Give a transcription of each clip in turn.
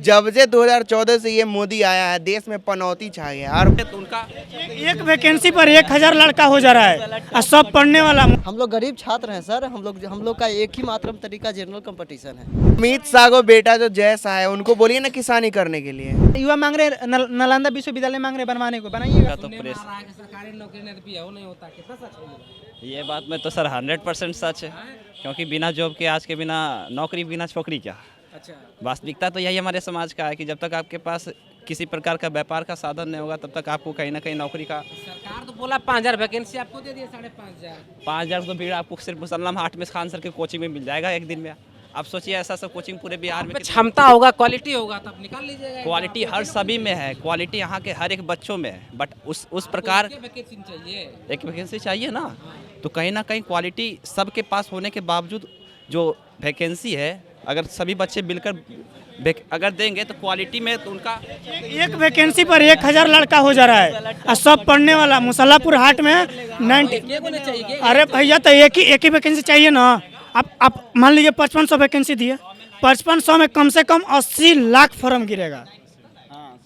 जब से 2014 से ये मोदी आया है देश में पनौती छा गया और तो उनका एक वैकेंसी पर 1000 लड़का हो जा रहा है और सब पढ़ने वाला। हम लोग गरीब छात्र हैं सर। हम लोग का एक ही मात्र तरीका जनरल कंपटीशन है। अमित शाह को बेटा जो जैसा है उनको बोलिए ना किसानी करने के लिए। युवा मांग रहे नालंदा विश्वविद्यालय मांग रहे बनवाने को, बनाइएगा। तो प्रेस सरकारी नौकरी नहीं होता, कितना सच है ये बात में तो सर 100% सच है, क्योंकि बिना जॉब के आज के बिना नौकरी बिना छोकरी क्या। अच्छा, वास्तविकता तो यही हमारे समाज का है कि जब तक आपके पास किसी प्रकार का व्यापार का साधन नहीं होगा तब तक आपको कहीं ना कहीं नौकरी का। सरकार तो बोला 5000 वैकेंसी आपको दे दिया, 5500। 5000 तो भीड़ आपको सिर्फ मुसल्लम हाट में खान सर के कोचिंग में मिल जाएगा एक दिन में। आप सोचिए ऐसा सब कोचिंग पूरे बिहार में क्षमता होगा, क्वालिटी होगा तब निकाल लीजिएगा। क्वालिटी हर सभी में है, क्वालिटी यहाँ के हर एक बच्चों में है, बट उस प्रकार वैकेंसी चाहिए, एक वैकेंसी चाहिए ना, तो कहीं ना कहीं क्वालिटी सबके पास होने के बावजूद जो वैकेंसी है अगर सभी बच्चे मिलकर अगर देंगे तो क्वालिटी में तो उनका एक वैकेंसी पर 1000 लड़का हो जा रहा है और सब पढ़ने वाला। मुसल्लापुर हाट में 90। अरे भैया तो एक ही वैकेंसी चाहिए ना। आप मान लीजिए 5500 वैकेंसी दिए, 5500 में कम से कम 80 लाख फॉर्म गिरेगा।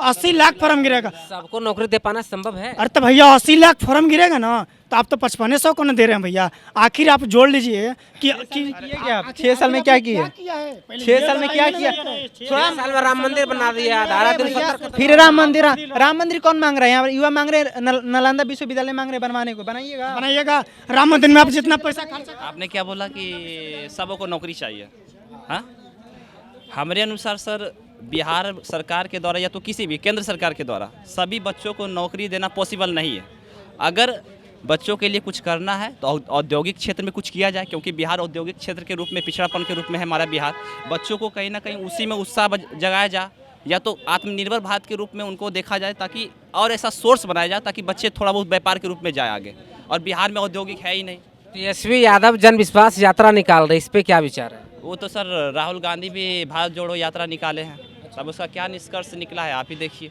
80 लाख फॉर्म गिरेगा, सबको नौकरी दे पाना संभव है। अरे तो भैया 80 लाख फॉर्म गिरेगा ना, तो आप तो 5500 को न दे रहे हैं भैया। आखिर आप जोड़ लीजिए कि क्या 6 साल में क्या किया, 6 साल में क्या किया। 6 साल में राम मंदिर बना दिया, धारा 370 फिर राम मंदिर कौन मांग रहे हैं? यहाँ युवा मांग रहे नालंदा विश्वविद्यालय मांग रहे बनवाने को, बनाइएगा। राम मंदिर में आप जितना पैसा खर्च सकते। आपने क्या बोला कि सबको नौकरी चाहिए। हाँ, हमारे अनुसार सर बिहार सरकार के द्वारा या तो किसी भी केंद्र सरकार के द्वारा सभी बच्चों को नौकरी देना पॉसिबल नहीं है। अगर बच्चों के लिए कुछ करना है तो औद्योगिक क्षेत्र में कुछ किया जाए, क्योंकि बिहार औद्योगिक क्षेत्र के रूप में पिछड़ापन के रूप में है हमारा बिहार। बच्चों को कहीं ना कहीं उसी में उत्साह जगाया जाए, या तो आत्मनिर्भर भारत के रूप में उनको देखा जाए, ताकि और ऐसा सोर्स बनाया जाए ताकि बच्चे थोड़ा बहुत व्यापार के रूप में जाए आगे। और बिहार में औद्योगिक है ही नहीं। तेजस्वी यादव जन विश्वास यात्रा निकाल रहे, इस पे क्या विचार है? वो तो सर राहुल गांधी भी भारत जोड़ो यात्रा निकाले हैं, तब उसका क्या निष्कर्ष निकला है आप ही देखिए।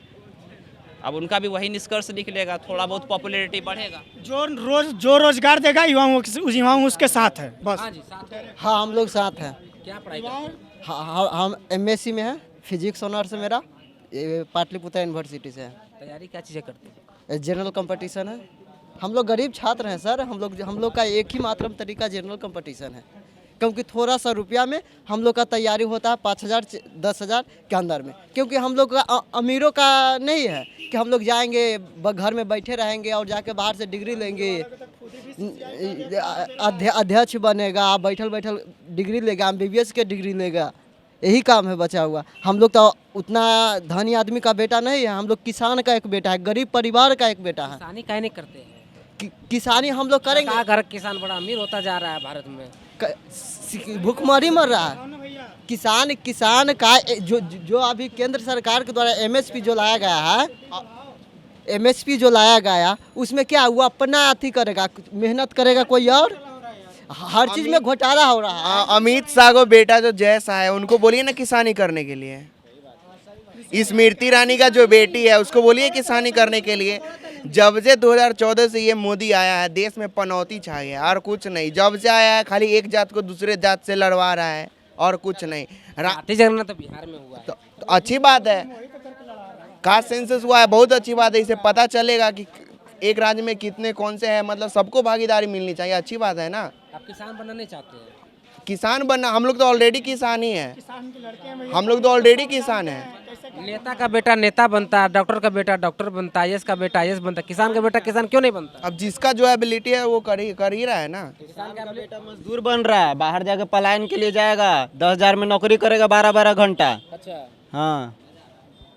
अब उनका भी वही निष्कर्ष निकलेगा, थोड़ा बहुत पॉपुलैरिटी बढ़ेगा। जो रोजगार देगा युवाओं उसके साथ है बस। हाँ जी, साथ है। हाँ, हम लोग साथ हैं। क्या पढ़ाई करते हैं? हाँ, हम MSc में हैं, फिजिक्स ऑनर्स है मेरा, ये पाटलिपुत्र यूनिवर्सिटी से है। तैयारी क्या चीज़ें करते हैं? जनरल कंपटीशन है। हम लोग गरीब छात्र हैं सर। हम लोग का एक ही मात्र तरीका जनरल कंपटीशन है, क्योंकि थोड़ा सा रुपया में हम लोग का तैयारी होता है 5000 10,000 के अंदर में। क्योंकि हम लोग का अमीरों का नहीं है कि हम लोग जाएंगे घर में बैठे रहेंगे और जाके बाहर से डिग्री लेंगे, अध्यक्ष बनेगा, आप बैठल डिग्री लेगा, MBBS के डिग्री लेगा, यही काम है बचा हुआ। हम लोग तो उतना धनी आदमी का बेटा नहीं है, हम लोग किसान का एक बेटा है, गरीब परिवार का एक बेटा है। किसानी काहे नहीं करते हैं? किसानी हम लोग करेंगे। घर किसान बड़ा अमीर होता जा रहा है भारत में, भूखमरी मर रहा है। किसान का जो अभी केंद्र सरकार के द्वारा MSP जो लाया गया है, MSP जो लाया गया उसमें क्या वो अपना अथी करेगा, मेहनत करेगा कोई और। हर चीज में घोटाला हो रहा है। अमित शाह को बेटा जो जैसा है उनको बोलिए ना किसानी करने के लिए। स्मृति ईरानी का जो बेटी है उसको बोलिए किसानी करने के लिए। जब से 2014 से ये मोदी आया है देश में पनौती छा गया और कुछ नहीं। जब से आया है खाली एक जात को दूसरे जात से लड़वा रहा है और कुछ नहीं। जाति जनगणना तो बिहार में हुआ है, तो अच्छी बात है, कास्ट सेंसस हुआ है, बहुत अच्छी बात है। इससे पता चलेगा कि एक राज्य में कितने कौन से हैं, मतलब सबको भागीदारी मिलनी चाहिए, अच्छी बात है ना। आप किसान बनना नहीं चाहते हैं? किसान बनना, हम लोग तो ऑलरेडी किसान ही हैं, हम लोग तो ऑलरेडी किसान हैं। नेता का बेटा नेता बनता है, डॉक्टर का बेटा डॉक्टर बनता है, IAS का बेटा IAS बनता है, किसान का बेटा किसान क्यों नहीं बनता? अब जिसका जो एबिलिटी है वो कर ही रहा है ना। किसान का बेटा मजदूर बन रहा है, बाहर जाके पलायन के लिए जाएगा, 10,000 में नौकरी करेगा 12-12 घंटा। अच्छा, हाँ,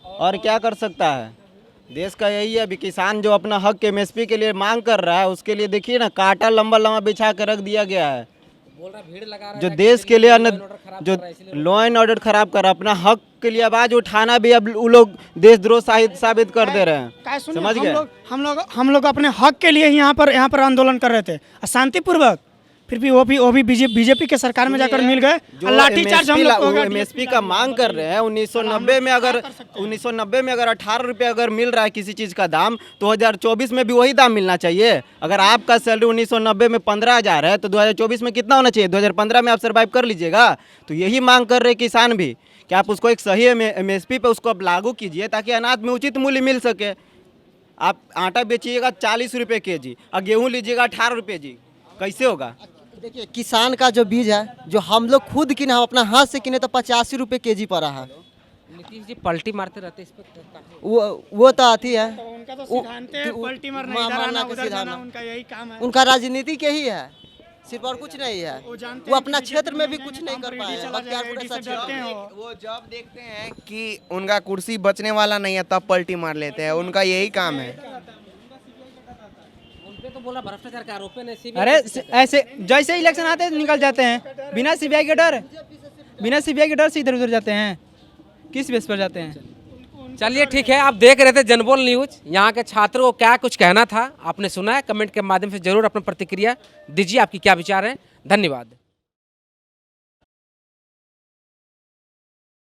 और क्या कर सकता है? देश का यही है। अभी किसान जो अपना हक MSP के लिए मांग कर रहा है, उसके लिए देखिए ना, कांटा लंबा बिछा के रख दिया गया है। बोल रहा भीड़ लगा रहा है जो देश के लिए जो लॉ एंड ऑर्डर खराब कर रहा है, अपना हक के लिए आवाज उठाना भी अब वो लोग देशद्रोह साबित कर दे रहे हैं। समझ गए? हम लोग अपने हक के लिए यहाँ पर आंदोलन कर रहे थे शांतिपूर्वक। फिर भी वो भी बीजेपी के सरकार में जाकर मिल गए और लाठीचार्ज हम लोग को होगा। एमएसपी का मांग कर रहे हैं 1990 में अगर 18 रुपये अगर मिल रहा है किसी चीज़ का दाम, तो 2024 में भी वही दाम मिलना चाहिए। अगर आपका सैलरी 1990 में 15,000 है तो 2024 में कितना होना चाहिए? 2015 में आप सर्वाइव कर लीजिएगा। तो यही मांग कर रहे किसान भी कि आप उसको एक सही एमएसपी पे उसको आप लागू कीजिए ताकि अनाज में उचित मूल्य मिल सके। आप आटा बेचिएगा 40 रुपये केजी और गेहूँ लीजिएगा 18 रुपये जी, कैसे होगा? देखिए किसान का जो बीज है जो हम लोग खुद किने, हम अपना हाथ से किने तो 85 रुपये केजी पड़ा है। नीतीश जी पलटी मारते रहते इस पर। वो तो आती है, उनका तो सिद्धांत है पलटी मारना, इधर मारना आना के उधर सिद्धांत जाना, है। उनका यही काम है। उनका राजनीति के ही है, सिर्फ और कुछ नहीं है। वो जानते वो हैं अपना कि क्षेत्र में भी बीजेपी कुछ नहीं हम कर रेडी पाए हैं। चला बख्तियारपुर जाएगा, ऐसा रेडी से डरते क्षेत्र हैं है। वो। वो जब देखते हैं कि उनका कुर्सी बचने वाला नहीं है तब पलटी मार लेते हैं, उनका यही काम है। उनपे तो बोला भ्रष्टाचार का आरोप है। अरे ऐसे जैसे इलेक्शन आते हैं निकल जाते हैं बिना सीबीआई के डर से इधर उधर जाते हैं। किस बेस पर जाते हैं? चलिए ठीक है, आप देख रहे थे जनबोल न्यूज। यहाँ के छात्रों को क्या कुछ कहना था आपने सुना है। कमेंट के माध्यम से जरूर अपना प्रतिक्रिया दीजिए, आपकी क्या विचार है। धन्यवाद।